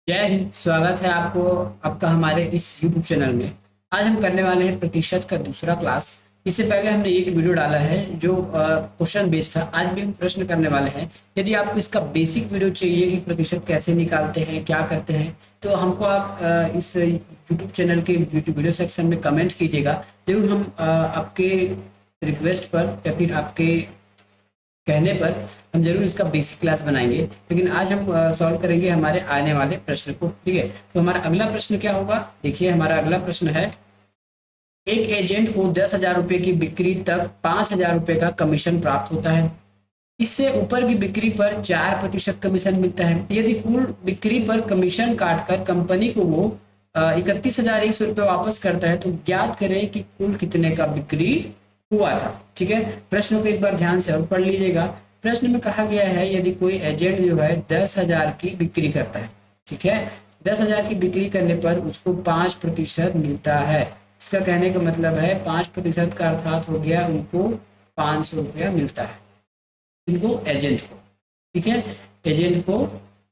जय हिंद। स्वागत है आपको आपका हमारे इस YouTube चैनल में। आज हम करने वाले हैं प्रतिशत का दूसरा क्लास। इससे पहले हमने एक वीडियो डाला है जो क्वेश्चन बेस्ड था। आज भी हम प्रश्न करने वाले हैं। यदि आपको इसका बेसिक वीडियो चाहिए कि प्रतिशत कैसे निकालते हैं, क्या करते हैं, तो हमको आप इस YouTube चैनल के वीडियो सेक्शन में कमेंट कीजिएगा। जरूर हम आपके रिक्वेस्ट पर या फिर आपके कहने पर हम जरूर इसका बेसिक क्लास बनाएंगे। लेकिन आज हम सॉल्व करेंगे हमारे आने वाले प्रश्न को। ठीक है, तो हमारा अगला प्रश्न क्या होगा? देखिए, हमारा अगला प्रश्न है, एक एजेंट को 10,000 रुपए की बिक्री तक 5,000 रुपए का कमीशन प्राप्त होता है। इससे ऊपर की बिक्री पर 4% कमीशन मिलता है। यदि कुल बिक्री पर कमीशन काटकर कंपनी को वो 31,100 रुपये वापस करता है, तो ज्ञात करें कि कुल कितने का बिक्री हुआ था। ठीक है, प्रश्न को एक बार ध्यान से और पढ़ लीजिएगा। प्रश्न में कहा गया है, यदि कोई एजेंट जो है 10,000 की बिक्री करता है, ठीक है, 10,000 की बिक्री करने पर उसको 5% मिलता है। इसका कहने का मतलब है 5% का अर्थात हो गया उनको 500 रुपया मिलता है, इनको एजेंट को। ठीक है, एजेंट को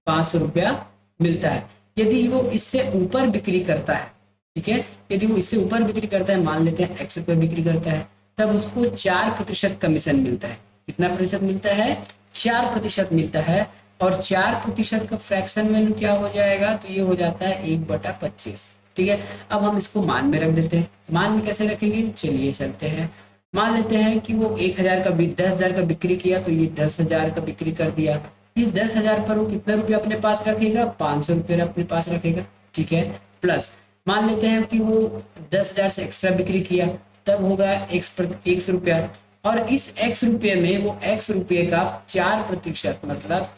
500 रुपया मिलता है। यदि वो इससे ऊपर बिक्री करता है, ठीक है, यदि वो इससे ऊपर बिक्री करता है, मान लेते हैं X रुपये बिक्री करता है, तब उसको 4% कमीशन मिलता है। कितना प्रतिशत मिलता है? 4% मिलता है। और 4% का फ्रैक्शन वैल्यू क्या हो जाएगा? तो ये हो जाता है 1/25। ठीक है, अब हम इसको मान में रख देते हैं। मान में कैसे रखेंगे? चलिए चलते हैं। मान लेते हैं कि वो 1,000 का 10,000 का बिक्री किया, तो ये 10,000 का बिक्री कर दिया। इस 10,000 पर वो कितना रुपया अपने पास रखेगा? 500 रुपये अपने पास रखेगा। ठीक है, प्लस मान लेते हैं कि वो 10,000 से एक्स्ट्रा बिक्री किया, तब होगा x रुपया। और इस x रुपये में वो x रुपये का 4% मतलब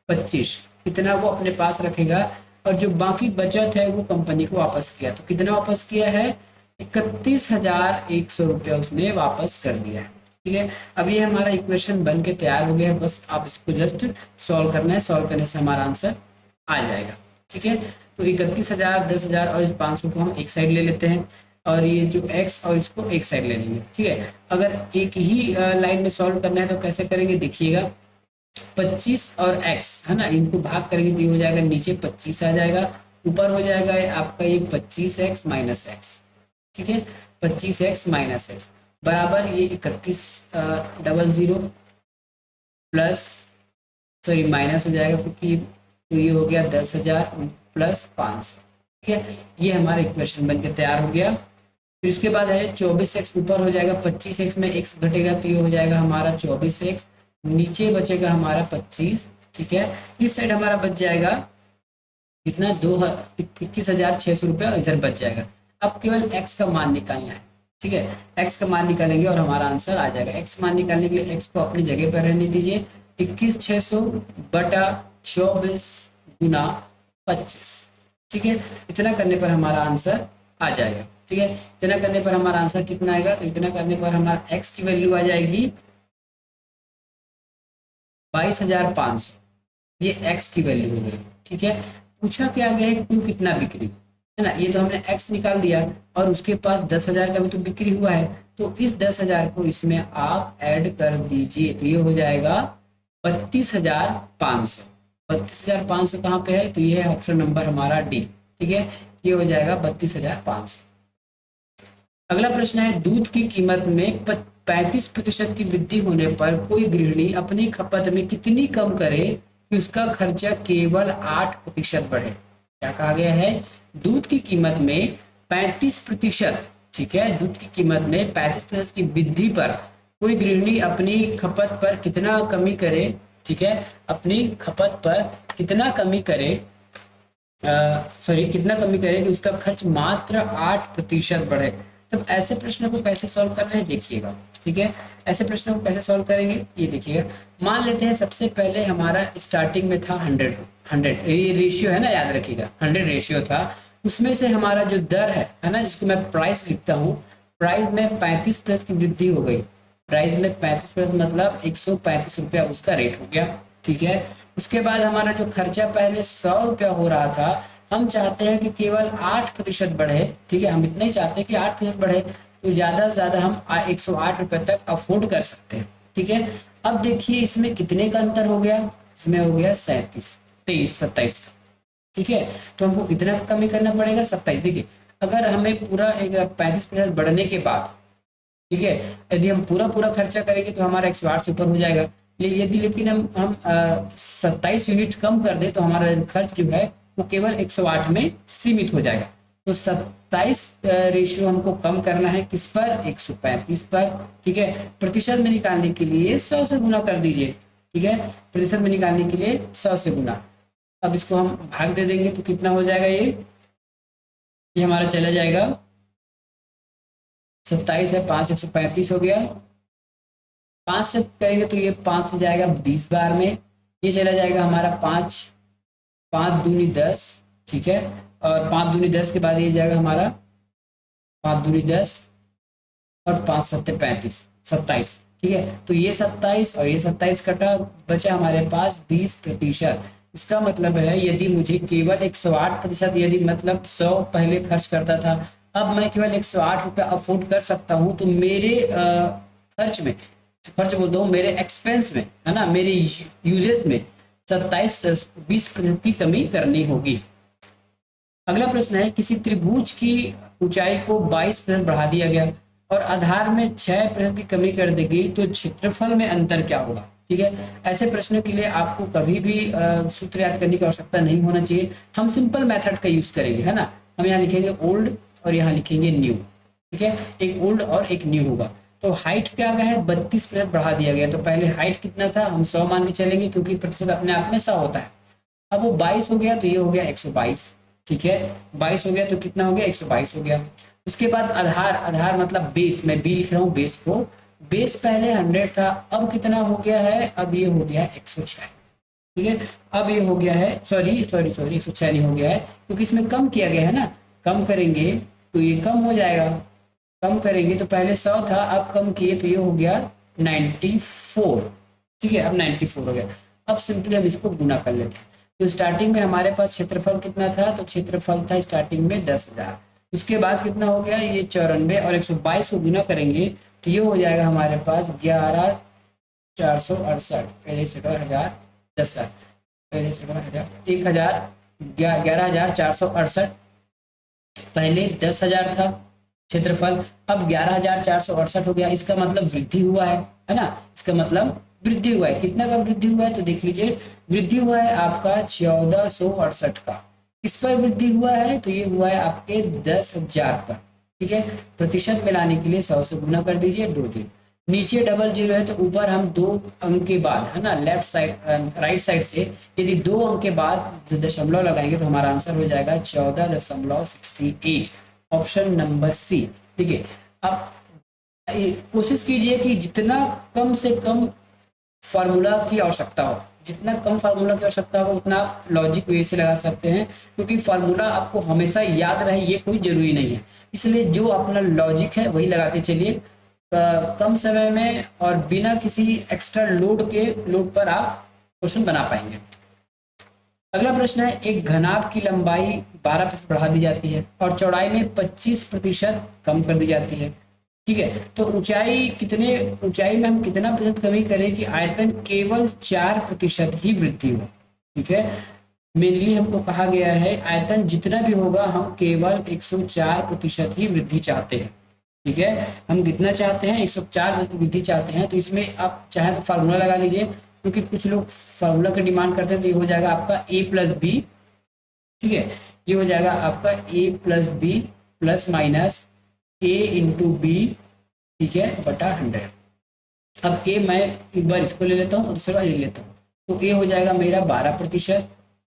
25, इतना वो अपने पास रखेगा। और जो बाकी बचत है वो कंपनी को वापस किया। तो कितना वापस किया है? 31,100 रुपया उसने वापस कर दिया है। ठीक है, अब ये हमारा इक्वेशन बन के तैयार हो गया है। बस आप इसको जस्ट सॉल्व करना है। सॉल्व करने से हमारा आंसर आ जाएगा। ठीक है, तो 31,000, 10,000 और इस 500 को हम एक साइड ले लेते हैं, और ये जो x और इसको एक साइड ले लेंगे। ठीक है, अगर एक ही लाइन में सॉल्व करना है तो कैसे करेंगे? देखिएगा, 25 और x है ना, इनको भाग करेंगे तो ये हो जाएगा, नीचे 25 आ जाएगा, ऊपर हो जाएगा आपका ये 25x माइनस एक्स। ठीक है, 25x माइनस एक्स बराबर ये 3100 प्लस, सॉरी माइनस हो जाएगा क्योंकि तो ये हो गया 10,000 प्लस 500। ठीक है, ये हमारा इक्वेशन बन के तैयार हो गया। फिर उसके बाद है 24x ऊपर हो जाएगा, 25x में x घटेगा तो ये हो जाएगा हमारा 24x, नीचे बचेगा हमारा 25। ठीक है, इस साइड हमारा बच जाएगा कितना? 21,600 रुपया इधर बच जाएगा। अब केवल x का मान निकालना है। ठीक है, x का मान निकालेंगे और हमारा आंसर आ जाएगा। x मान निकालने के लिए x को अपनी जगह पर रहने दीजिए। 21,600 बटा 24 गुना 25। ठीक है, इतना करने पर हमारा आंसर आ जाएगा। ठीक है, इतना करने पर हमारा आंसर कितना आएगा? तो इतना करने पर हमारा x की वैल्यू आ जाएगी 22,500। ये x की वैल्यू हो गई। ठीक है, पूछा क्या गया है? कुल कितना बिक्री है ना, ये तो हमने x निकाल दिया, और उसके पास 10,000 का भी तो बिक्री हुआ है, तो इस 10,000 को इसमें आप ऐड कर दीजिए, तो ये हो जाएगा 32,500। 32,500 कहाँ पे है? तो ये है ऑप्शन नंबर हमारा डी। ठीक है, ये हो जाएगा 32,500। अगला प्रश्न है, दूध की कीमत में 35% की वृद्धि होने पर कोई गृहिणी अपनी खपत में कितनी कम करे कि उसका खर्चा केवल 8% बढ़े? क्या कहा गया है? दूध की कीमत में 35%, ठीक है, दूध की कीमत में 35% की वृद्धि पर कोई गृहिणी अपनी खपत पर कितना कमी करे? ठीक है, अपनी खपत पर कितना कमी करे, सॉरी कितना कमी करे कि उसका खर्च मात्र 8% बढ़े। तब ऐसे प्रश्न को कैसे सॉल्व करना है देखिएगा। ठीक है, ऐसे प्रश्नों को कैसे सॉल्व करेंगे ये देखिएगा। मान लेते हैं सबसे पहले हमारा स्टार्टिंग में था 100, ये रेशियो है ना, याद रखिएगा 100 रेशियो था। उसमें से हमारा जो दर है ना, जिसको मैं प्राइस लिखता हूँ, प्राइस में 35% की वृद्धि हो गई। प्राइस में 35% मतलब 135 रुपया उसका रेट हो गया। ठीक है, उसके बाद हमारा जो खर्चा पहले 100 रुपया हो रहा था, हम चाहते हैं कि केवल 8% बढ़े। ठीक है, हम इतना ही चाहते हैं कि 8% बढ़े, तो ज्यादा से ज्यादा हम 108 रुपए तक अफोर्ड कर सकते हैं। ठीक है, अब देखिए इसमें कितने का अंतर हो गया? इसमें हो गया 37, 23, 27 का। ठीक है। तो हमको कितना कमी करना पड़ेगा, 27। देखिए अगर हमें पूरा एक 35% बढ़ने के बाद, ठीक है, यदि हम पूरा पूरा खर्चा करेंगे तो हमारा 108 से ऊपर हो जाएगा। यदि लेकिन हम 27 यूनिट कम कर दे तो हमारा खर्च जो है वो केवल 108 में सीमित हो जाएगा। तो 27 रेशियो हमको कम करना है किस पर, 135 पर। ठीक है, प्रतिशत में निकालने के लिए 100 से गुना कर दीजिए। ठीक है, प्रतिशत में निकालने के लिए 100 से गुना। अब इसको हम भाग दे देंगे तो कितना हो जाएगा, ये हमारा चला जाएगा 27 है 5 135 हो गया। 5 से करेंगे तो ये 5 से जाएगा 20 बार में, ये चला जाएगा हमारा 5 5 दूनी 10। ठीक है, और 5 दूनी 10 के बाद ये जाएगा हमारा 5 दूनी 10 और 5 सत्ते 35 27। ठीक है, तो ये 27 और ये 27 कटा, बचा हमारे पास 20%। इसका मतलब है यदि मुझे केवल 108%, यदि मतलब 100 पहले खर्च करता था, अब मैं केवल 108 रुपया अफोर्ड कर सकता हूँ, तो मेरे खर्च में, खर्च बोलता हूँ मेरे एक्सपेंस में, है ना, मेरे यूजेस में 20% की कमी करनी होगी। अगला प्रश्न है, किसी त्रिभुज की ऊंचाई को 22% बढ़ा दिया गया और आधार में 6% की कमी कर दी गई, तो क्षेत्रफल में अंतर क्या होगा। ठीक है, ऐसे प्रश्नों के लिए आपको कभी भी सूत्र याद करने की आवश्यकता नहीं होना चाहिए। हम सिंपल मेथड का यूज करेंगे, है ना। हम यहाँ लिखेंगे ओल्ड और यहाँ लिखेंगे न्यू। ठीक है, एक ओल्ड और एक न्यू होगा। तो हाइट क्या गया है, 32% बढ़ा दिया गया। तो पहले हाइट कितना था, हम 100 मान के चलेंगे क्योंकि प्रतिशत अपने आप में 100 होता है। अब वो 22 हो गया तो ये हो गया 122। ठीक है, 22 हो गया तो कितना हो गया, 122 हो गया। उसके बाद आधार, आधार मतलब बेस, मैं बी लिख रहा हूँ बेस को। बेस पहले 100 था, अब कितना हो गया है, अब ये हो गया 106। ठीक है, अब ये हो गया है, सॉरी 106 नहीं हो गया है क्योंकि इसमें कम किया गया है ना। कम करेंगे तो ये कम हो जाएगा, कम करेंगे तो पहले 100 था, अब कम किए तो ये हो गया 94। ठीक है, अब 94 हो गया। अब सिंपली हम इसको गुना कर लेते हैं। तो स्टार्टिंग में हमारे पास क्षेत्रफल कितना था, तो क्षेत्रफल था स्टार्टिंग में 10,000। उसके बाद कितना हो गया, ये 94 और 122 को गुना करेंगे तो ये हो जाएगा हमारे पास 11,468। पहले से 10,000 10,000, पहले से 1,000 11,468। पहले 10,000 था क्षेत्रफल, अब 11,468 हो गया। इसका मतलब वृद्धि हुआ है ना। इसका मतलब वृद्धि हुआ है। कितना का वृद्धि हुआ है, तो देख लीजिए वृद्धि हुआ है आपका 1468 का। किस पर वृद्धि हुआ है, तो ये हुआ है आपके 10,000 पर। ठीक है, प्रतिशत में लाने के लिए 100 से गुना कर दीजिए, 2 जीरो। नीचे डबल जीरो है तो ऊपर हम 2 अंक के बाद, है ना, लेफ्ट साइड राइट साइड से यदि 2 अंक के बाद दशमलव लगाएंगे तो हमारा आंसर हो जाएगा 14.68। Option number C. ठीक है, अब कोशिश कीजिए कि जितना कम से कम फार्मूला की आवश्यकता हो, जितना कम फार्मूला की आवश्यकता हो उतना आप लॉजिक वे से लगा सकते हैं, क्योंकि फार्मूला आपको हमेशा याद रहे ये कोई जरूरी नहीं है। इसलिए जो अपना लॉजिक है वही लगाते चलिए, कम समय में और बिना किसी एक्स्ट्रा लोड पर आप क्वेश्चन बना पाएंगे। अगला प्रश्न है, एक घनाभ की लंबाई 12% बढ़ा दी जाती है और चौड़ाई में 25% कम कर दी जाती है। ठीक है, तो ऊंचाई में हम कितना प्रतिशत कमी करें कि आयतन केवल 4% ही वृद्धि हो। ठीक है, मेनली हमको कहा गया है आयतन जितना भी होगा हम केवल 104% ही वृद्धि चाहते हैं। ठीक है, हम कितना चाहते हैं, 104% वृद्धि चाहते हैं। तो इसमें आप चाहे तो फार्मूला लगा लीजिए, क्योंकि कुछ लोग फार्मूला का डिमांड करते हैं। तो ये हो जाएगा आपका a प्लस बी। ठीक है, ये हो जाएगा आपका a plus B plus minus a into B, ठीक है, बटा 100। अब a मैं एक बार इसको ले लेता हूँ और दूसरा बार ले लेता हूँ। तो a हो जाएगा मेरा 12%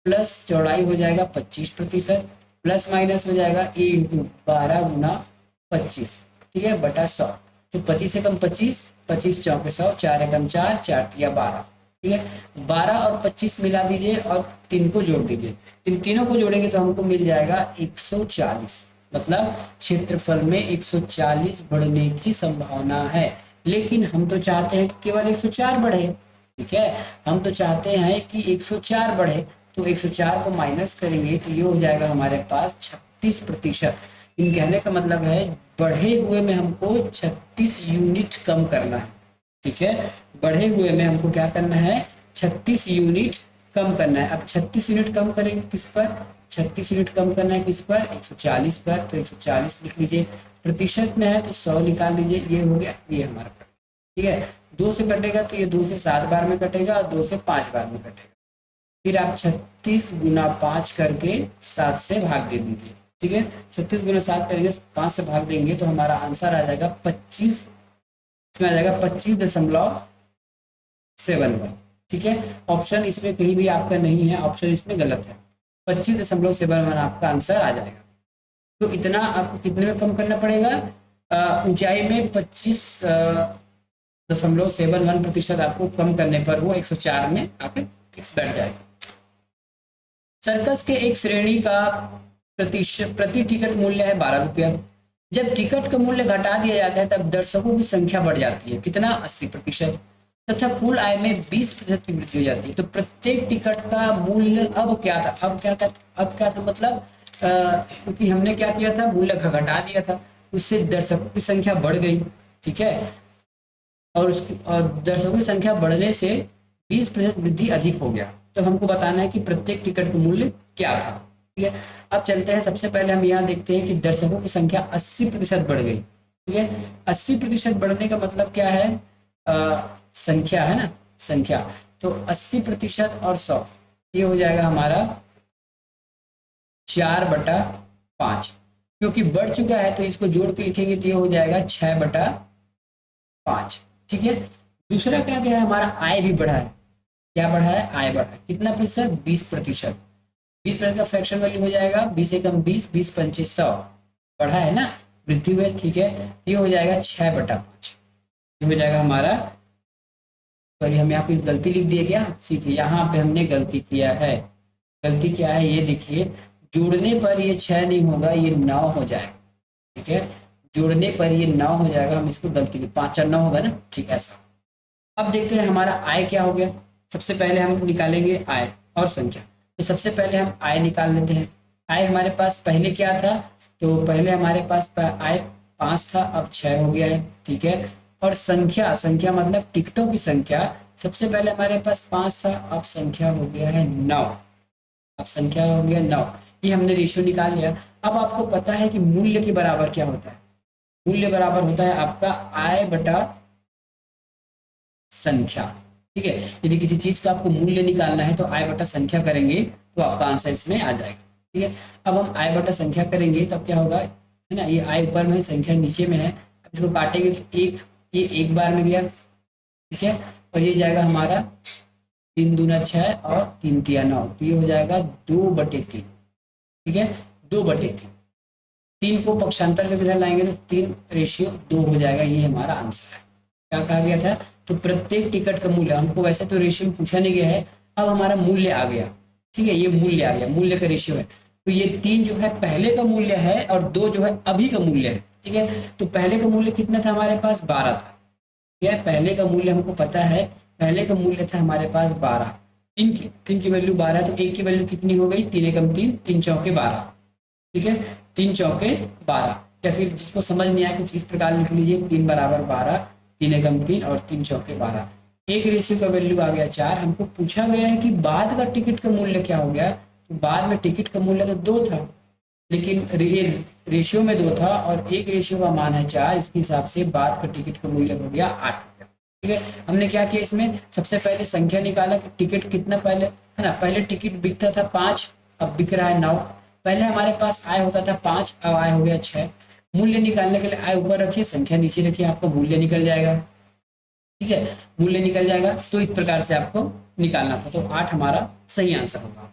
प्लस चौड़ाई हो जाएगा 25% प्लस माइनस हो जाएगा a इंटू 12 गुना 25, ठीक है, बटा 100। तो 25 से कम 25, 25 चौके 100, 4 एकम 4, 4 तिया 12। ठीक है, 12 और 25 मिला दीजिए और 3 को जोड़ दीजिए। इन तीनों को जोड़ेंगे तो हमको मिल जाएगा 140। मतलब क्षेत्रफल में 140 बढ़ने की संभावना है। लेकिन हम तो चाहते हैं कि केवल 104 बढ़े। ठीक है, हम तो चाहते हैं कि 104 बढ़े। तो 104 को माइनस करेंगे तो ये हो जाएगा हमारे पास 36%। इन कहने का मतलब है बढ़े हुए में हमको 36 यूनिट कम करना है। ठीक है, बढ़े हुए में हमको क्या करना है, 36 यूनिट कम करना है। अब 36 यूनिट कम करेंगे किस पर, 36 यूनिट कम करना है किस पर, 140 पर। तो 140 लिख लीजिए, प्रतिशत में है तो 100 निकाल लीजिए, ये हो गया, ये हमारा कट। ठीक है, 2 से कटेगा तो ये 2 से 7 बार में कटेगा और 2 से 5 बार में कटेगा। फिर आप 36 गुना 5 करके 7 से भाग दे दीजिए। ठीक है, 36 गुना 7 करेंगे, 5 से भाग देंगे तो हमारा आंसर आ जाएगा 25, इसमें आ जाएगा 25.71। ठीक है, ऑप्शन इसमें कहीं भी आपका नहीं है, ऑप्शन इसमें गलत है, 25.71 आपका आंसर आ जाएगा। तो इतना आपको कितने में कम करना पड़ेगा, ऊंचाई में 25.71% आपको कम करने पर वो 104 में आकर फिक्स बैठ जाएगा। सर्कस के एक श्रेणी का प्रति टिकट मूल्य है 12 रुपया। जब टिकट का मूल्य घटा दिया जाता है तब दर्शकों की संख्या बढ़ जाती है, कितना, 80%, तथा कुल आय में 20% की वृद्धि हो जाती है। तो प्रत्येक टिकट का मूल्य अब क्या था, अब क्या था मतलब, क्योंकि हमने क्या किया था, मूल्य घटा दिया था, उससे दर्शकों की संख्या बढ़ गई। ठीक है, और दर्शकों की संख्या बढ़ने से 20% वृद्धि अधिक हो गया। तो हमको बताना है कि प्रत्येक टिकट का मूल्य क्या था। ठीक है, अब चलते हैं, सबसे पहले हम यहाँ देखते हैं कि दर्शकों की संख्या 80% बढ़ गई। ठीक है, 80% बढ़ने का मतलब क्या है, संख्या है ना, संख्या। तो 80% और 100 ये हो जाएगा हमारा 4/5, क्योंकि बढ़ चुका है तो इसको जोड़ के लिखेंगे तो ये हो जाएगा 6/5। ठीक है, दूसरा क्या है, हमारा आय भी बढ़ा है। क्या बढ़ा है, आय बढ़ा है, कितना प्रतिशत, 20%। 20% का फ्रैक्शन वैल्यू हो जाएगा 20 एकम 20, 20 पंचे 100, बढ़ा है ना, वृद्धि हुई। ठीक है, ये हो जाएगा 6/5, ये हो जाएगा हमारा, सॉरी हम यहाँ पे गलती लिख दिए क्या, सीखिए यहाँ पे हमने गलती किया है। गलती क्या है ये देखिए, जोड़ने पर ये 6 नहीं होगा, ये 9 हो जाएगा। ठीक है, जोड़ने पर ये 9 हो जाएगा, हम इसको गलती, 5 और 9 होगा ना, ठीक ऐसा। अब देखते हैं हमारा आय क्या हो गया। सबसे पहले हम निकालेंगे आय और संख्या। तो सबसे पहले हम आय निकाल लेते हैं। आय हमारे पास पहले क्या था, तो पहले हमारे पास आय 5 था, अब 6 हो गया है। ठीक है, और संख्या, संख्या मतलब टिकटों की संख्या, सबसे पहले हमारे पास 5 था, अब संख्या हो गया है 9, अब संख्या हो गया 9, ये हमने रेशियो निकाल लिया। अब आपको पता है कि मूल्य के बराबर क्या होता है, मूल्य बराबर होता है आपका आय बटा संख्या। ठीक है, यदि किसी चीज का आपको मूल्य निकालना है तो आय बटा संख्या करेंगे तो आपका आंसर इसमें आ जाएगा। ठीक है, अब हम आय बटा संख्या करेंगे तब क्या होगा, है ना, ये आय ऊपर में, संख्या नीचे में है, अब इसको काटेंगे तो ये एक बार में गया। ठीक है, और ये जाएगा हमारा 3 दूना 6 और 3 तिया 9, तो ये हो जाएगा 2/3। ठीक है, 2/3, 3 को पक्षांतर के विधान लाएंगे तो 3:2 हो जाएगा, ये हमारा आंसर है। क्या कहा गया था, तो प्रत्येक टिकट का मूल्य, हमको वैसे तो रेशियो में पूछा नहीं गया है, अब हमारा मूल्य आ गया। ठीक है, ये मूल्य आ गया, मूल्य का रेशियो है, तो ये 3 जो है पहले का मूल्य है और 2 जो है अभी का मूल्य है। ठीक है, तो पहले का मूल्य कितना था, हमारे पास 12 था। ठीक है, पहले का मूल्य हमको पता है, पहले का मूल्य था हमारे पास 12, 3 की वैल्यू 12, तो 1 की वैल्यू कितनी हो गई, 3 एकम 3, 3 चौके 12। ठीक है, 3 चौके 12, या फिर जिसको समझ नहीं आया कुछ इस प्रकार लिख लीजिए, 3 बराबर 12, 3 एकम 3 और 3 चौके 12। एक रेशियो का वैल्यू आ गया 4। हमको पूछा गया है कि बाद का टिकट का मूल्य क्या हो गया, तो बाद में टिकट का मूल्य तो 2 था, लेकिन रेशियो में 2 था और एक रेशियो का मान है 4, इसके हिसाब से बाद का टिकट का मूल्य हो गया 8 रुपया। ठीक है, हमने क्या किया इसमें, सबसे पहले संख्या निकाला कि टिकट कितना, पहले है ना, पहले टिकट बिकता था 5, अब बिक रहा है 9। पहले हमारे पास आय होता था 5, अब आय हो गया 6। मूल्य निकालने के लिए आय ऊपर रखिए, संख्या नीचे रखिए, आपको मूल्य निकल जाएगा। ठीक है, मूल्य निकल जाएगा, तो इस प्रकार से आपको निकालना था, तो 8 हमारा सही आंसर होगा।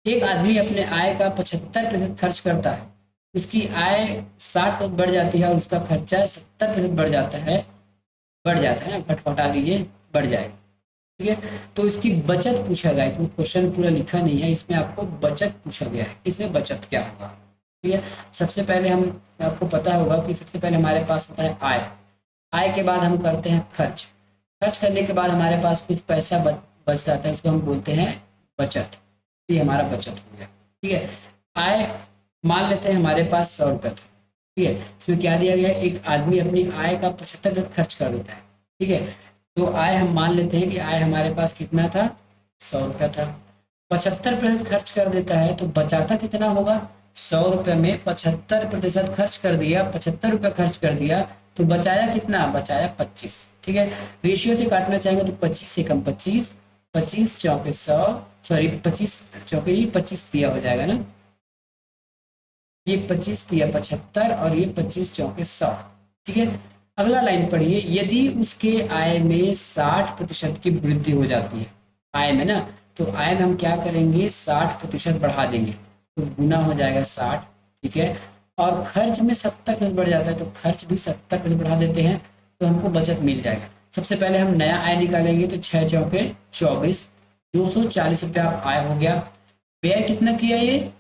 एक आदमी अपने आय का 75% खर्च करता है, उसकी आय 60% बढ़ जाती है और उसका खर्चा 70% बढ़ जाता है ना, घटा दीजिए, बढ़ जाएगा। ठीक है, तो इसकी बचत पूछा गया है, क्वेश्चन पूरा लिखा नहीं है, इसमें आपको बचत पूछा गया है, इसमें बचत क्या होगा। ठीक है, सबसे पहले हम, आपको पता होगा कि सबसे पहले हमारे पास होता है आय, आय के बाद हम करते हैं खर्च, खर्च करने के बाद हमारे पास कुछ पैसा बच जाता है, उसको हम बोलते हैं बचत, ये हमारा बचत हो गया। ठीक है, आय मान लेते हैं हमारे पास 100 रुपये था। ठीक है, इसमें क्या दिया गया है, एक आदमी अपनी आय का 75% खर्च कर देता है। ठीक है, तो आय हम मान लेते हैं कि आय हमारे पास कितना था, 100 रुपया था। 75% खर्च कर देता है तो बचाता कितना होगा? 100 रुपये में 75% खर्च कर दिया, 75 रुपये खर्च कर दिया तो बचाया कितना? बचाया 25। ठीक है, रेशियो से काटना चाहेंगे तो 25 से कम 25, 25 चौके 100, सॉरी 25 चौके ये 25 दिया हो जाएगा ना, ये 25 दिया 75 और ये 25 चौके 100। ठीक है, अगला लाइन पढ़िए, यदि उसके आय में 60% की वृद्धि हो जाती है, आय में ना, तो आय में हम क्या करेंगे? 60% बढ़ा देंगे तो गुना हो जाएगा 60। ठीक है, और खर्च में 70% बढ़ जाता है तो खर्च भी 70% बढ़ा देते हैं तो हमको बचत मिल जाएगा। सबसे पहले हम नया आय निकालेंगे तो 6 चौके 24, 240 रुपया आय हो गया। व्यय कितना किया ये?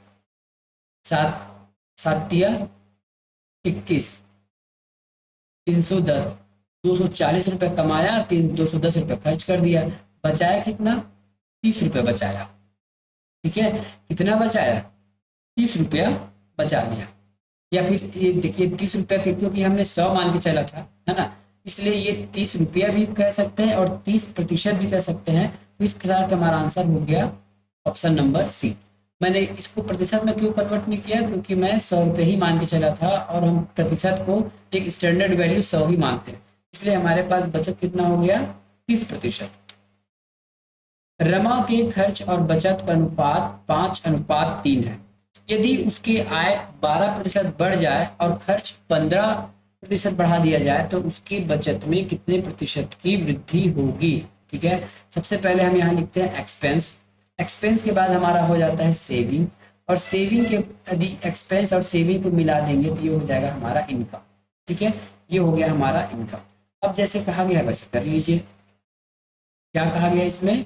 7, 7 दिया 21, 310, 240 रुपये कमाया, 210 रुपये खर्च कर दिया, बचाया कितना? 30 रुपये बचाया। ठीक है, कितना बचाया? 30 रुपया बचा लिया। या फिर ये देखिए 30 रुपया के, क्योंकि हमने 100 मान के चला था, है ना, इसलिए ये 30 रुपया भी कह सकते हैं और 30% भी कह सकते हैं। तो इस प्रकार का हमारा आंसर हो गया ऑप्शन नंबर सी। मैंने इसको प्रतिशत में क्यों कन्वर्ट नहीं किया? क्योंकि मैं 100 रुपये ही मान के चला था और हम प्रतिशत को एक स्टैंडर्ड वैल्यू 100 ही मानते हैं, इसलिए हमारे पास बचत कितना हो गया? 30%। रमा के खर्च और बचत का अनुपात 5:3 है। यदि उसकी आय 12% बढ़ जाए और खर्च 15% बढ़ा दिया जाए तो उसकी बचत में कितने प्रतिशत की वृद्धि होगी? ठीक है, सबसे पहले हम यहाँ लिखते हैं एक्सपेंस, एक्सपेंस के बाद हमारा हो जाता है सेविंग, और सेविंग के यदि एक्सपेंस और सेविंग को मिला देंगे तो ये हो जाएगा हमारा इनकम। ठीक है, ये हो गया हमारा इनकम। अब जैसे कहा गया वैसे कर लीजिए। क्या कहा गया इसमें?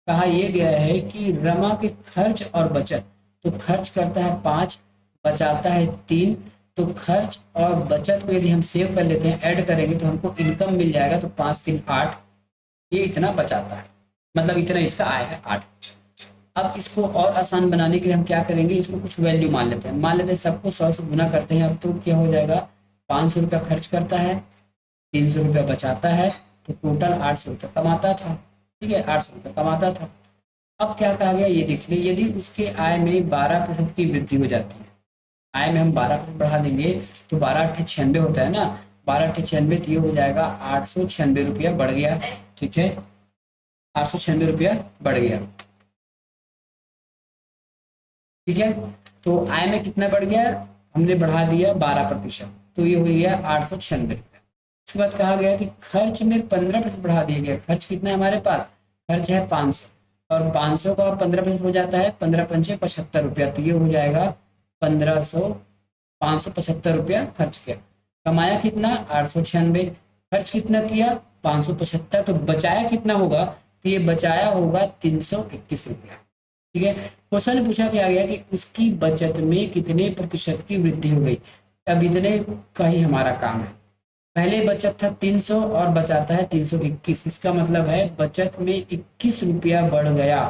कहा यह गया है कि रमा के खर्च और बचत, तो खर्च करता है 5, बचाता है 3, तो खर्च और बचत को यदि हम सेव कर लेते हैं, ऐड करेंगे तो हमको इनकम मिल जाएगा, तो 5 3 8, ये इतना बचाता है, मतलब इतना इसका आय है 8। अब इसको और आसान बनाने के लिए हम क्या करेंगे? इसको कुछ वैल्यू मान लेते हैं, मान लेते हैं सबको 100 से गुना करते हैं। अब तो क्या हो जाएगा? 500 रुपया खर्च करता है, 300 रुपया बचाता है, तो टोटल 800 रुपया कमाता था। ठीक है, 800 रुपया कमाता था। अब क्या कहा गया? ये देख लिया, यदि उसके आय में 12% की वृद्धि हो जाती है, आय में हम 12% बढ़ा देंगे तो 12 अट्ठे 96 होता है ना, 12 अट्ठे 96, तो ये हो जाएगा 896 रुपया बढ़ गया। ठीक है, 896 रुपया बढ़ गया। ठीक है, तो आय में कितना बढ़ गया? हमने बढ़ा दिया 12%, तो ये हो गया 896 रुपया। उसके बाद कहा गया कि खर्च में 15% बढ़ा दिया गया। खर्च कितना है हमारे पास? खर्च है 500, और 500 का 15% हो जाता है 15 पंचे 75 रुपया, तो ये हो जाएगा 1500, 575 रुपया खर्च किया। कमाया कितना? 896। खर्च कितना किया? 575, तो बचाया कितना होगा? तो ये बचाया होगा 321 रुपया। ठीक है, क्वेश्चन में पूछा क्या गया कि उसकी बचत में कितने प्रतिशत की वृद्धि हो गई। अब इतने का ही हमारा काम है। पहले बचत था 300 और बचाता है 321, इसका मतलब है बचत में 21 रुपया बढ़ गया।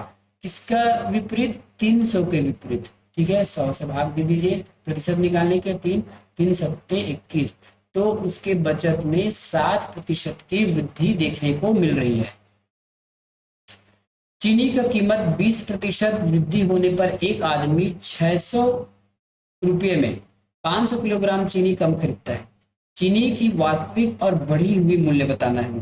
किसका विपरीत? 300 के विपरीत। ठीक है, 100 से भाग दे दीजिए, प्रतिशत निकालने के 3, 3 सत्ते 21, तो उसके बचत में 7% की वृद्धि देखने को मिल रही है। चीनी का कीमत 20% वृद्धि होने पर एक आदमी 600 रुपये में 500 किलोग्राम चीनी कम खरीदता है। चीनी की वास्तविक और बढ़ी हुई मूल्य बताना है।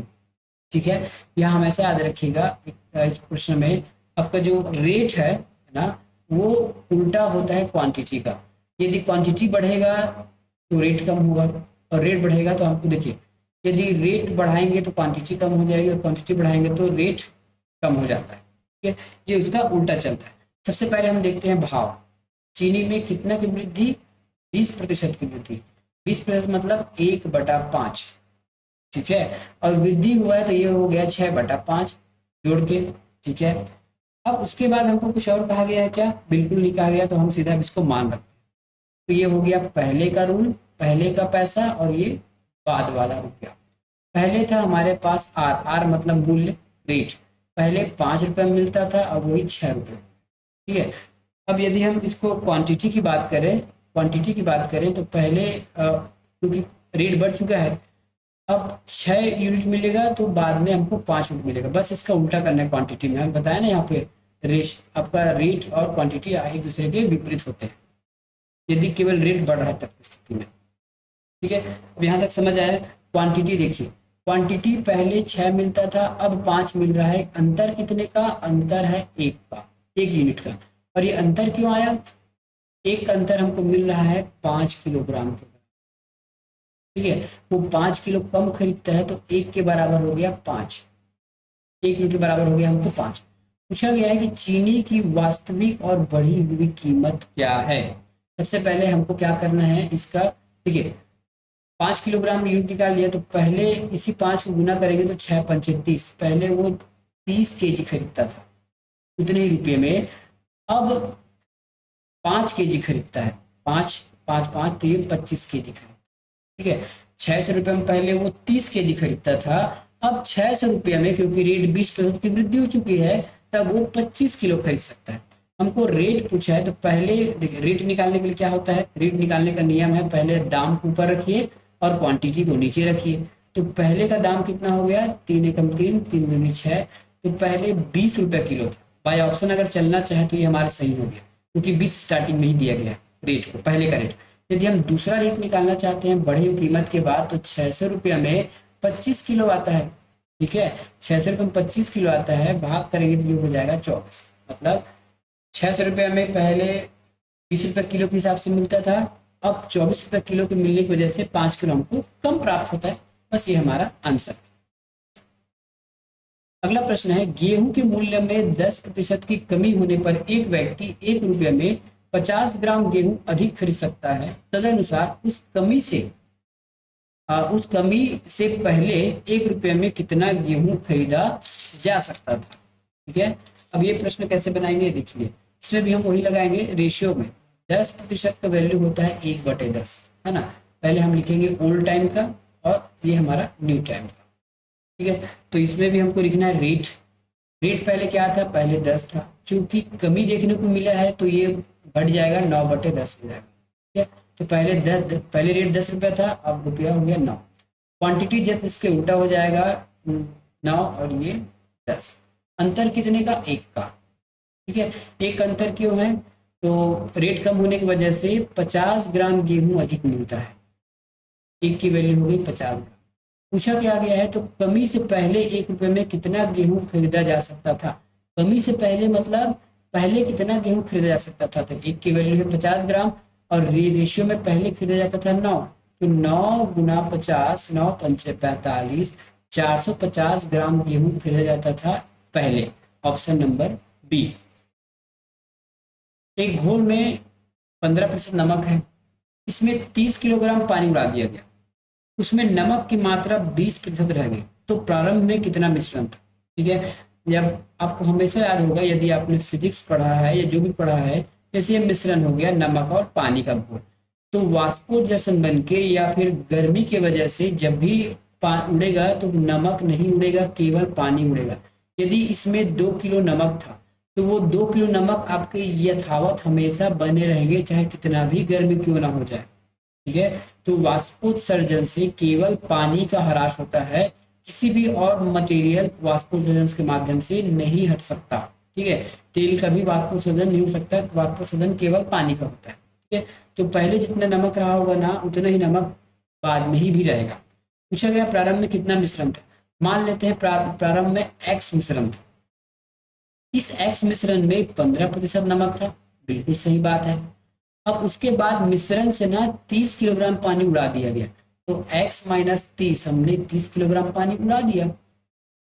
ठीक है, यहाँ हमेशा याद रखिएगा इस प्रश्न में आपका जो रेट है ना, वो उल्टा होता है क्वांटिटी का। यदि क्वांटिटी बढ़ेगा तो रेट कम होगा, और रेट बढ़ेगा तो हमको देखिए, यदि रेट बढ़ाएंगे तो क्वांटिटी कम हो जाएगी, और क्वांटिटी बढ़ाएंगे तो रेट कम हो जाता है। ठीक है, ये उसका उल्टा चलता है। सबसे पहले हम देखते हैं भाव। चीनी में कितना की वृद्धि? 20% की वृद्धि। 20% मतलब 1/5। ठीक है, और वृद्धि हुआ है तो ये हो गया 6/5 जोड़ के। ठीक है, अब उसके बाद हमको कुछ और कहा गया है क्या? बिल्कुल नहीं कहा गया, तो हम सीधा इसको मान रखते हैं। तो ये हो गया पहले का रूल, पहले का पैसा, और ये बाद वाला रुपया। पहले था हमारे पास आर, आर मतलब मूल्य, रेट। पहले 5 रुपये मिलता था, अब वही 6 रुपये। ठीक है, अब यदि हम इसको क्वांटिटी की बात करें, क्वांटिटी की बात करें तो पहले क्योंकि रेट बढ़ चुका है, अब 6 यूनिट मिलेगा तो बाद में हमको 5 यूनिट मिलेगा, बस इसका उल्टा करना है क्वांटिटी में। हम बताया ना यहाँ पे रेश आपका रेट और क्वांटिटी एक दूसरे के विपरीत होते हैं यदि केवल रेट बढ़ रहा है तब की स्थिति में। ठीक है, अब यहाँ तक समझ आया। क्वांटिटी देखिए, क्वांटिटी पहले 6 मिलता था, अब 5 मिल रहा है। अंतर कितने का? अंतर है 1 का, 1 यूनिट का। और ये अंतर क्यों आया? एक अंतर हमको मिल रहा है 5 किलोग्राम के। ठीक है, वो 5 किलो कम खरीदता है तो 1 के बराबर हो गया 5, 1 यूनिट के बराबर हो गया हमको 5। पूछा गया है कि चीनी की वास्तविक और बढ़ी हुई कीमत क्या है। सबसे पहले हमको क्या करना है इसका, देखिए 5 किलोग्राम यूनिट निकाल लिया तो पहले इसी 5 को गुना करेंगे तो 6 पंचे 30। पहले वो 30 kg खरीदता था उतने ही रुपये में, अब 5 kg खरीदता है। 5 5 5 तो ये 25 kg खरीदता है। ठीक है, 600 रुपये में पहले वो 30 kg खरीदता था, अब 600 रुपये में क्योंकि रेट 20% की वृद्धि हो चुकी है तब वो 25 किलो खरीद सकता है। हमको रेट पूछा है तो पहले देखिए रेट निकालने के लिए क्या होता है, रेट निकालने का नियम है पहले दाम ऊपर रखिए और क्वांटिटी को नीचे रखिए। तो पहले का दाम कितना हो गया? 3 एकम 3, 3 दूनी 6। तो पहले 20 रुपये किलो था। बाय ऑप्शन अगर चलना चाहे तो ये हमारा सही हो गया क्योंकि 20 स्टार्टिंग में ही दिया गया रेट को, पहले का रेट। यदि हम दूसरा रेट निकालना चाहते हैं बढ़ी हुई कीमत के बाद तो 600 रुपये में 25 किलो आता है। ठीक है, 600 रुपये में 25 किलो आता है, भाग करेंगे तो ये हो जाएगा 24। मतलब 600 रुपये में पहले 20 रुपये किलो के हिसाब से मिलता था, अब 24 रुपये किलो के मिलने की वजह से 5 किलो हमको कम प्राप्त होता है। बस ये हमारा आंसर। अगला प्रश्न है, गेहूं के मूल्य में 10% की कमी होने पर एक व्यक्ति 1 रुपये में 50 ग्राम गेहूं अधिक खरीद सकता है। तदनुसार उस कमी से पहले 1 रुपये में कितना गेहूं खरीदा जा सकता था। ठीक है, अब ये प्रश्न कैसे बनाएंगे देखिए, इसमें भी हम वही लगाएंगे रेशियो में। 10% का वैल्यू होता है 1/10, है ना। पहले हम लिखेंगे ओल्ड टाइम का और ये हमारा न्यू टाइम का। ठीक है, तो इसमें भी हमको लिखना है रेट। रेट पहले क्या था? पहले 10 था, चूंकि कमी देखने को मिला है तो ये बढ़ जाएगा 9/10 हो जाएगा। ठीक है, तो पहले रेट 10 रुपया था, अब रुपया हो गया 9। क्वांटिटी जस्ट इसके उल्टा हो जाएगा 9 और ये 10। अंतर कितने का? 1 का। ठीक है, एक अंतर क्यों है? तो रेट कम होने की वजह से 50 ग्राम गेहूं अधिक मिलता है। एक की वैल्यू हो गई 50 ग्राम। पूछा क्या गया है तो कमी से पहले 1 रुपये में कितना गेहूं खरीदा जा सकता था। कमी से पहले मतलब पहले कितना गेहूं खरीदा जा सकता था, तो एक की वैल्यू है 50 ग्राम और रेशियो में पहले खरीदा जाता था 9, तो 9 गुना 50, 9 पंचे 45, 450 ग्राम गेहूं खरीदा जाता था पहले। Option number B. एक घोल में 15% नमक है, इसमें 30 किलोग्राम पानी उड़ा दिया गया, उसमें नमक की मात्रा 20% रह गई, तो प्रारंभ में कितना मिश्रण था। ठीक है, जब आपको हमेशा याद होगा यदि आपने फिजिक्स पढ़ा है या जो भी पढ़ा है, जैसे ये मिश्रण हो गया नमक और पानी का घोल, तो वाष्पोत्सर्जन बन के या फिर गर्मी की वजह से जब भी उड़ेगा तो नमक नहीं उड़ेगा, केवल पानी उड़ेगा। यदि इसमें 2 किलो नमक था तो वो 2 किलो नमक आपके यथावत हमेशा बने रहेंगे चाहे कितना भी गर्मी क्यों ना हो जाए। ठीक है, तो वाष्पोत्सर्जन से केवल पानी का ह्रास होता है, किसी भी और मटेरियल वाष्पोत्सर्जन के माध्यम से नहीं हट सकता। ठीक है, तेल का भी वाष्पोत्सर्जन नहीं हो सकता, वाष्पोत्सर्जन केवल पानी का होता है। ठीक है, तो पहले जितना नमक रहा होगा ना उतना ही नमक बाद में ही भी रहेगा। पूछा गया प्रारंभ में कितना मिश्रण था। मान लेते हैं प्रारंभ में एक्स मिश्रण था, इस एक्स मिश्रण में 15% नमक था, बिल्कुल सही बात है। अब उसके बाद मिश्रण से ना 30 किलोग्राम पानी उड़ा दिया गया, तो x माइनस 30 हमने 30 किलोग्राम पानी उड़ा दिया।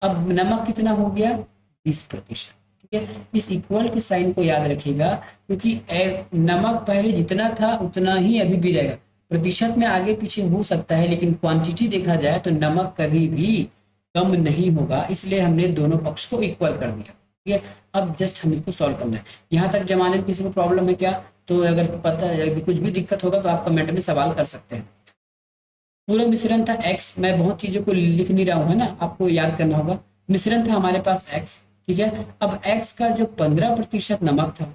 अब नमक कितना हो गया? 20%। ठीक है, इस इक्वल के साइन को याद रखिएगा क्योंकि नमक पहले जितना था उतना ही अभी भी रहेगा। प्रतिशत में आगे पीछे हो सकता है लेकिन क्वांटिटी देखा जाए तो नमक कभी भी कम नहीं होगा, इसलिए हमने दोनों पक्ष को इक्वल कर दिया। ठीक है, अब जस्ट हम इसको सॉल्व करना है। यहाँ तक जमाने में किसी को प्रॉब्लम है क्या? तो अगर पता है कुछ भी दिक्कत होगा तो आप कमेंट में सवाल कर सकते हैं। पूरा मिश्रण था x, मैं बहुत चीजों को लिख नहीं रहा हूँ, है ना, आपको याद करना होगा। मिश्रण था हमारे पास x। ठीक है, अब x का जो 15% नमक था,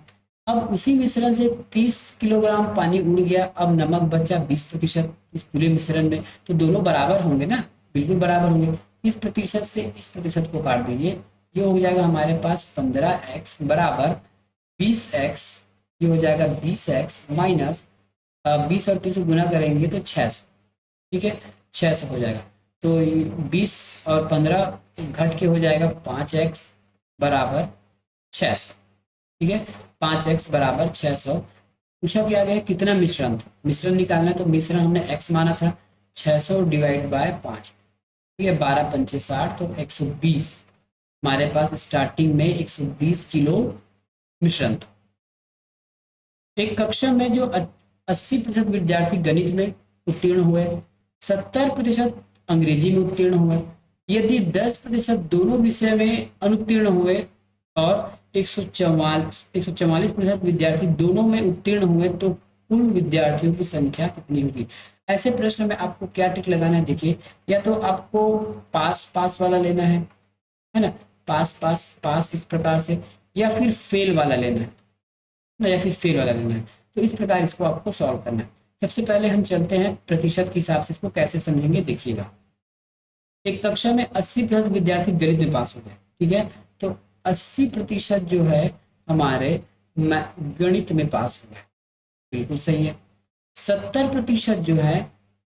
अब उसी मिश्रण से 30 किलोग्राम पानी उड़ गया, अब नमक बचा 20% इस पूरे मिश्रण में, तो दोनों बराबर होंगे ना। बिल्कुल बराबर होंगे। इस प्रतिशत से इस प्रतिशत को काट दीजिए, ये हो जाएगा हमारे पास 15x बराबर 20x। ये हो जाएगा 20x माइनस 20 और 30 गुना करेंगे तो 600। ठीक है, 600 हो जाएगा। तो 20 और 15 घट के हो जाएगा 5x बराबर 600। ठीक है, 5x बराबर 600। पूछा क्या गया कितना मिश्रण था, मिश्रण निकालना है तो मिश्रण हमने x माना था, 600 डिवाइड बाय 5। ठीक है, 12 पंचे 60 तो 120। हमारे पास स्टार्टिंग में 120 किलो मिश्रण था। एक कक्षा में जो 80% विद्यार्थी गणित में उत्तीर्ण हुए, 70% अंग्रेजी में उत्तीर्ण हुए, यदि 10% दोनों विषय में अनुत्तीर्ण हुए और 144% विद्यार्थी दोनों में उत्तीर्ण हुए तो कुल विद्यार्थियों की संख्या कितनी होगी। ऐसे प्रश्न में आपको क्या टिक लगाना है, देखिए या तो आपको पास पास वाला लेना है ना, पास पास पास इस प्रकार से, या फिर फेल वाला लेना है ना, या फिर फेल वाला लेना है। तो इस प्रकार इसको आपको सॉल्व करना है। सबसे पहले हम चलते हैं प्रतिशत के हिसाब से, इसको कैसे समझेंगे देखिएगा। एक कक्षा में 80% विद्यार्थी गणित में पास हो गए, ठीक है, तो 80% जो है हमारे गणित में पास हो गए, बिल्कुल सही है। 70% जो है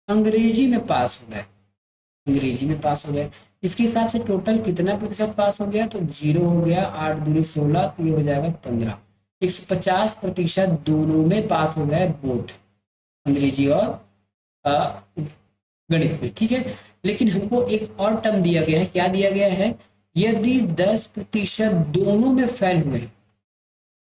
अंग्रेजी में पास हो गए, अंग्रेजी में पास हो गए। इसके हिसाब से टोटल कितना प्रतिशत पास हो गया, तो 0 हो गया, 8 दूनी 16, तो ये हो जाएगा 15। 150% दोनों में पास हो गए, बोथ अंग्रेजी और गणित में। ठीक है, लेकिन हमको एक और टर्म दिया गया है, क्या दिया गया है, यदि 10% दोनों में फेल हुए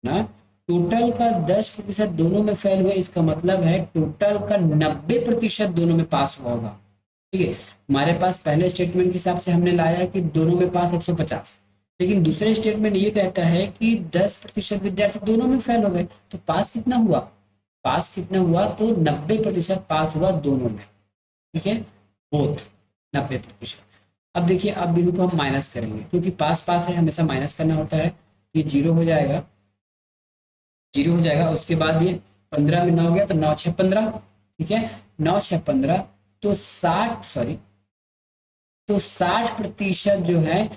ना, टोटल का 10% दोनों में फेल हुए, इसका मतलब है टोटल का 90% दोनों में पास हुआ होगा। ठीक है, हमारे पास पहले स्टेटमेंट के हिसाब से हमने लाया है कि दोनों में पास 150, लेकिन दूसरे स्टेटमेंट ये कहता है कि 10% विद्यार्थी दोनों में फेल हो गए, तो पास कितना हुआ, पास कितना हुआ, तो 90% पास हुआ दोनों में। ठीक है, बोथ 90%। अब देखिए, अब बिंदु को हम माइनस करेंगे क्योंकि पास पास है, हमेशा माइनस करना होता है। ये 0 हो जाएगा, 0 हो जाएगा। उसके बाद ये 15 में 9 हो गया तो 9 6 15। ठीक है, 9 6 15 तो 60% जो है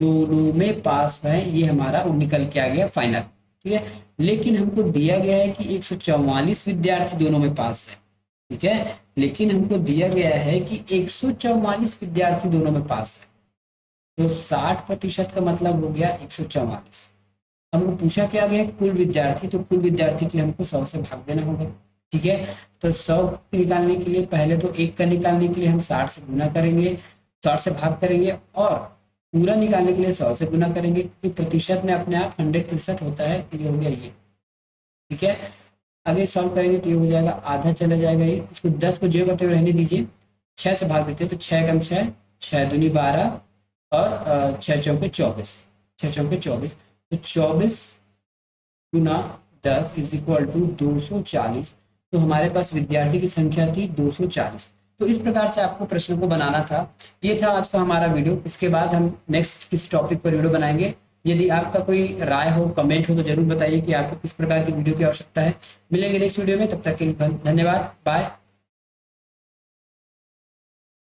दोनों में पास है, ये हमारा निकल के आ गया फाइनल। ठीक है, लेकिन हमको दिया गया है कि 144 विद्यार्थी दोनों में पास है। ठीक है, लेकिन हमको दिया गया है कि 144 विद्यार्थी दोनों में पास है, तो 60% का मतलब हो गया 144। हमको पूछा क्या गया कुल विद्यार्थी, तो कुल विद्यार्थी के लिए हमको 100 से भाग देना होगा। ठीक है, तो 100 निकालने के लिए पहले तो 1 का निकालने के लिए हम 60 से गुना करेंगे, 60 से भाग करेंगे, और पूरा निकालने के लिए 100 से गुना करेंगे, क्योंकि प्रतिशत में अपने आप 100% होता है। ये हो गया ये। ठीक है, आगे सॉल्व करेंगे तो ये हो जाएगा, आधा चला जाएगा, ये इसको 10 को 0 करते हुए रहने दीजिए, 6 से भाग देते हैं तो 6 कम 6, 6 दूनी 12 और 6 चौके 24, 6 चौके 24, तो 24 गुना 10 इज इक्वल टू 240। तो हमारे पास विद्यार्थी की संख्या थी 240। तो इस प्रकार से आपको प्रश्न को बनाना था। ये था आज का हमारा वीडियो। इसके बाद हम नेक्स्ट किसी टॉपिक पर वीडियो बनाएंगे। यदि आपका कोई राय हो, कमेंट हो, तो जरूर बताइए कि आपको किस प्रकार की वीडियो की आवश्यकता है। मिलेंगे नेक्स्ट वीडियो में, तब तक के लिए धन्यवाद, बाय।